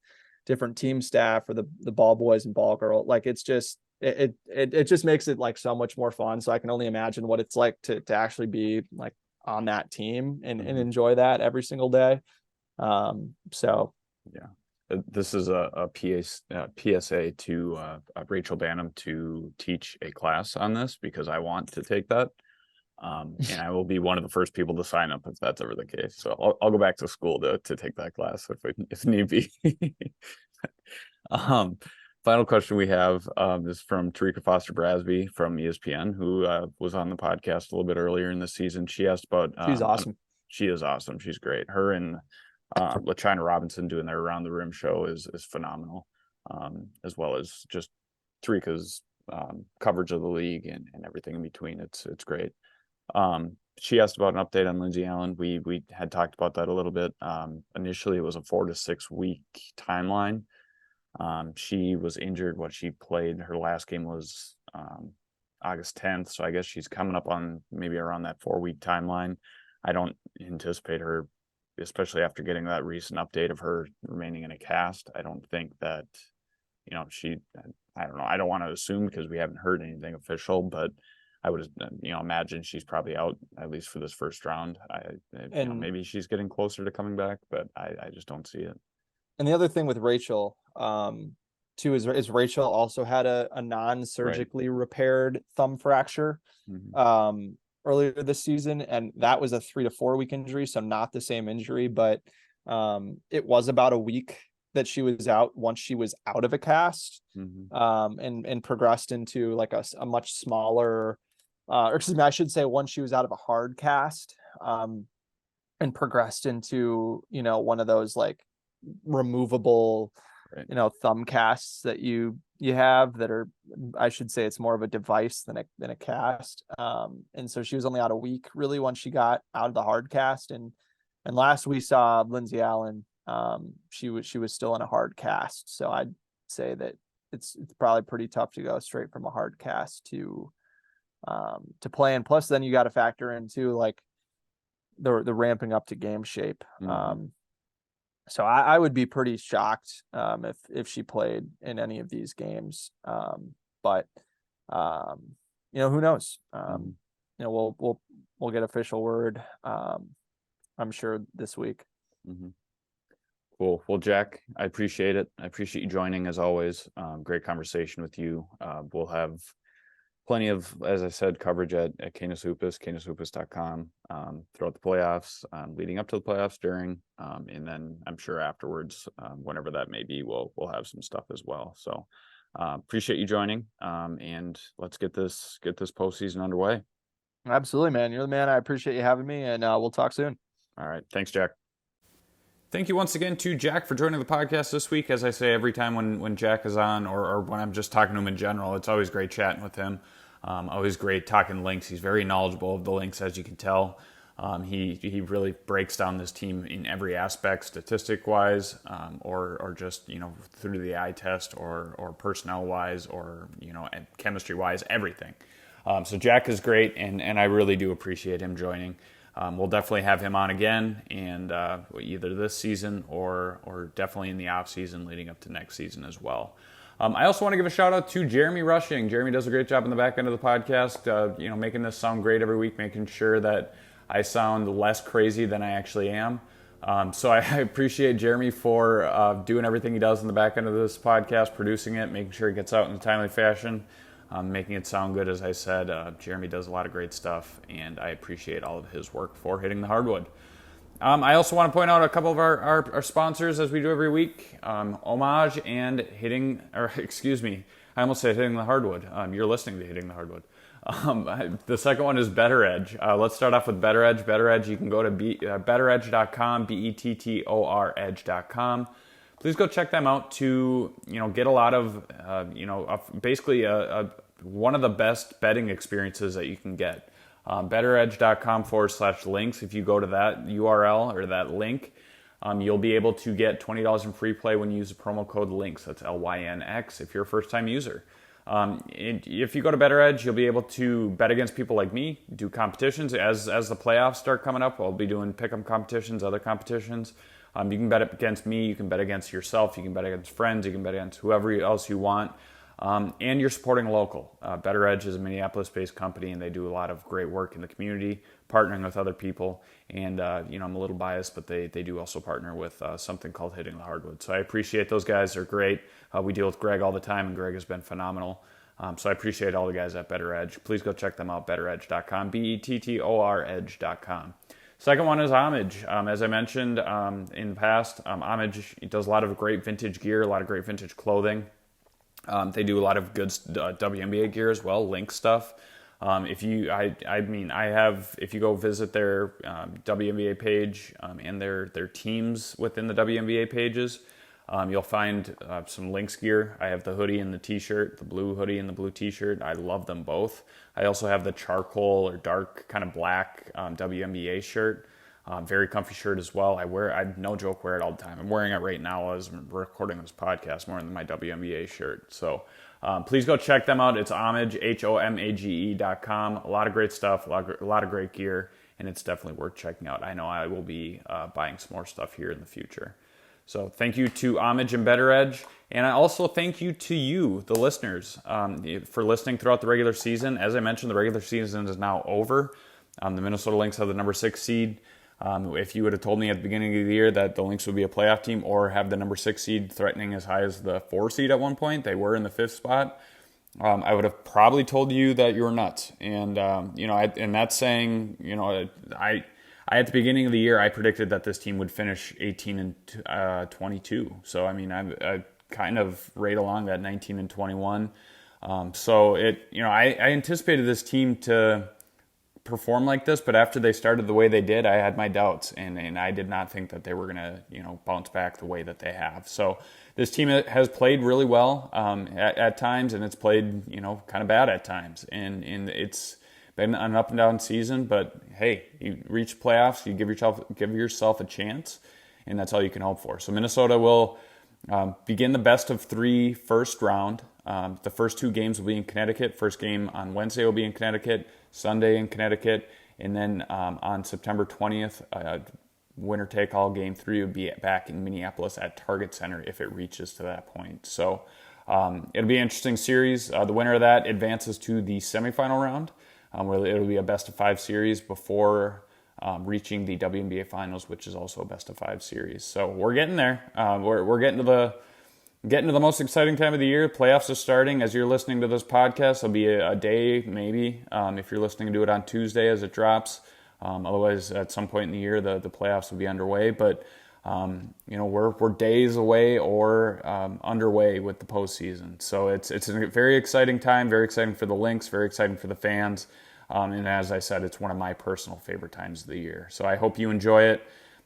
different team staff, or the ball boys and ball girl. Like it's just it just makes it like so much more fun. So I can only imagine what it's like to actually be like on that team and enjoy that every single day. So yeah, this is a PSA to Rachel Banham to teach a class on this, because I want to take that. And I will be one of the first people to sign up if that's ever the case. So I'll go back to school to take that class if need be. Final question we have is from Tarika Foster Brasby from ESPN, who was on the podcast a little bit earlier in the season. She asked about she's awesome. She is awesome. She's great. Her and LaChina Robinson doing their Around the Rim show is phenomenal, as well as just Tarika's coverage of the league and everything in between. It's great. She asked about an update on Lindsey Allen. We had talked about that a little bit. Initially, it was a 4 to 6 week timeline. She was injured. What she played, her last game was August 10th. So I guess she's coming up on maybe around that 4 week timeline. I don't anticipate her especially after getting that recent update of her remaining in a cast, I don't think that, I don't know. I don't want to assume because we haven't heard anything official, but I would, imagine she's probably out at least for this first round. Maybe she's getting closer to coming back, but I just don't see it. And the other thing with Rachel, too, is Rachel also had a non-surgically repaired thumb fracture earlier this season, and that was a 3 to 4 week injury, so not the same injury, but it was about a week that she was out once she was out of a cast, and progressed into like a much smaller, or excuse me, I should say once she was out of a hard cast, and progressed into, one of those like removable, thumb casts that you have that are, I should say it's more of a device than a cast. And so she was only out a week really once she got out of the hard cast. And last we saw Lindsay Allen, she was still in a hard cast. So I'd say that it's probably pretty tough to go straight from a hard cast to play. And plus then you got to factor into like the ramping up to game shape. So I would be pretty shocked if she played in any of these games. But who knows? We'll get official word, I'm sure, this week. Cool. Well, Jack, I appreciate it. I appreciate you joining as always. Great conversation with you. We'll have plenty of, as I said, coverage at Canis Hoopus, canishoopus.com, throughout the playoffs, leading up to the playoffs, during, and then I'm sure afterwards, whenever that may be, we'll have some stuff as well. So appreciate you joining, and let's get this postseason underway. Absolutely, man. You're the man. I appreciate you having me, and we'll talk soon. All right. Thanks, Jack. Thank you once again to Jack for joining the podcast this week. As I say every time when Jack is on, or when I'm just talking to him in general, it's always great chatting with him. Always great talking Lynx. He's very knowledgeable of the Lynx, as you can tell. He really breaks down this team in every aspect, statistic-wise, or just through the eye test, or personnel-wise, or chemistry-wise, everything. So Jack is great, and I really do appreciate him joining. We'll definitely have him on again, and either this season or definitely in the off season leading up to next season as well. I also want to give a shout out to Jeremy Rushing. Jeremy does a great job in the back end of the podcast, making this sound great every week, making sure that I sound less crazy than I actually am. So I appreciate Jeremy for doing everything he does in the back end of this podcast, producing it, making sure it gets out in a timely fashion. Making it sound good, as I said. Jeremy does a lot of great stuff, and I appreciate all of his work for Hitting the Hardwood. I also want to point out a couple of our sponsors, as we do every week. Homage and I almost said Hitting the Hardwood. You're listening to Hitting the Hardwood. The second one is Better Edge. Let's start off with Better Edge. Better Edge, you can go to betteredge.com, BETTOR edge.com. Please go check them out to get a lot of basically one of the best betting experiences that you can get. Betteredge.com/links. If you go to that URL or that link, you'll be able to get $20 in free play when you use the promo code LYNX. That's LYNX if you're a first-time user. If you go to Better Edge, you'll be able to bet against people like me, do competitions. As the playoffs start coming up, I'll be doing pick'em competitions, other competitions. You can bet against me, you can bet against yourself, you can bet against friends, you can bet against whoever else you want. And you're supporting local. Better Edge is a Minneapolis-based company, and they do a lot of great work in the community, partnering with other people. And, I'm a little biased, but they do also partner with something called Hitting the Hardwood. So I appreciate those guys. They're great. We deal with Greg all the time, and Greg has been phenomenal. So I appreciate all the guys at Better Edge. Please go check them out, betteredge.com, BETTOR edge.com. Second one is Homage. As I mentioned in the past, Homage does a lot of great vintage gear, a lot of great vintage clothing. They do a lot of good WNBA gear as well, Lynx stuff. If you go visit their WNBA page and their teams within the WNBA pages, you'll find some Lynx gear. I have the hoodie and the t-shirt, the blue hoodie and the blue t-shirt. I love them both. I also have the charcoal or dark kind of black WNBA shirt. Very comfy shirt as well. I no joke, wear it all the time. I'm wearing it right now as I'm recording this podcast, more than my WNBA shirt. So please go check them out. It's Homage, HOMAGE.com. A lot of great stuff, a lot of great gear. and it's definitely worth checking out. I know I will be buying some more stuff here in the future. So thank you to Homage and Better Edge, and I also thank you to you, the listeners, for listening throughout the regular season. As I mentioned, the regular season is now over. The Minnesota Lynx have the number 6 seed. If you would have told me at the beginning of the year that the Lynx would be a playoff team or have the number 6 seed threatening as high as the 4 seed at one point, they were in the 5th spot, I would have probably told you that you were nuts. And, and that's saying, I at the beginning of the year, I predicted that this team would finish 18-22. So, I mean, I kind of right along that 19-21. I anticipated this team to perform like this, but after they started the way they did, I had my doubts, and I did not think that they were going to, bounce back the way that they have. So this team has played really well at times, and it's played, kind of bad at times, and it's been an up and down season. But hey, you reach playoffs, you give yourself a chance, and that's all you can hope for. So Minnesota will begin the best of 3 first round. The first 2 games will be in Connecticut. First game on Wednesday will be in Connecticut, Sunday in Connecticut, and then on September 20th, winner-take-all game 3 will be back in Minneapolis at Target Center if it reaches to that point. So it'll be an interesting series. The winner of that advances to the semifinal round, where it'll be a best-of-5 series before reaching the WNBA Finals, which is also a best-of-5 series. So we're getting there. We're getting to the most exciting time of the year. Playoffs are starting. As you're listening to this podcast, it'll be a day maybe if you're listening to it on Tuesday as it drops. Otherwise, at some point in the year, the playoffs will be underway. But we're days away or underway with the postseason. So it's a very exciting time. Very exciting for the Lynx. Very exciting for the fans. And as I said, it's one of my personal favorite times of the year. So I hope you enjoy it.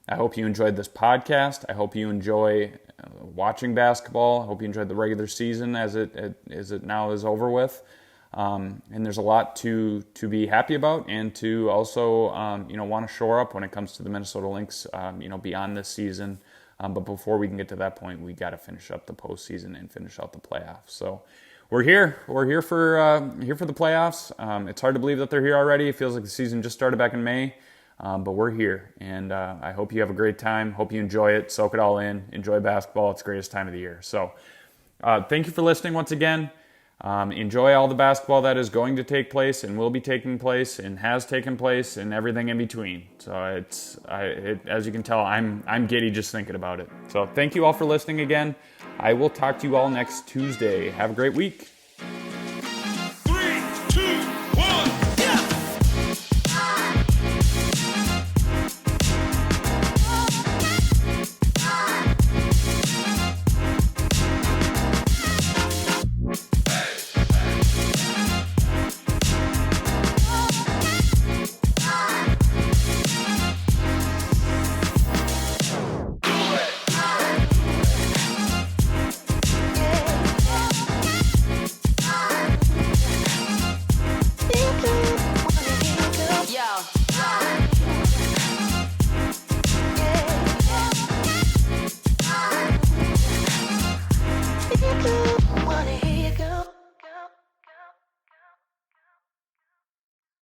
I hope you enjoyed this podcast. I hope you enjoy watching basketball. I hope you enjoyed the regular season as it now is over with. And there's a lot to be happy about, and to also want to shore up when it comes to the Minnesota Lynx beyond this season. But before we can get to that point, we got to finish up the postseason and finish out the playoffs. So we're here. We're here for the playoffs. It's hard to believe that they're here already. It feels like the season just started back in May. But we're here, and I hope you have a great time. Hope you enjoy it. Soak it all in. Enjoy basketball. It's the greatest time of the year. So thank you for listening once again. Enjoy all the basketball that is going to take place and will be taking place and has taken place and everything in between. So as you can tell, I'm giddy just thinking about it. So thank you all for listening again. I will talk to you all next Tuesday. Have a great week. Cool.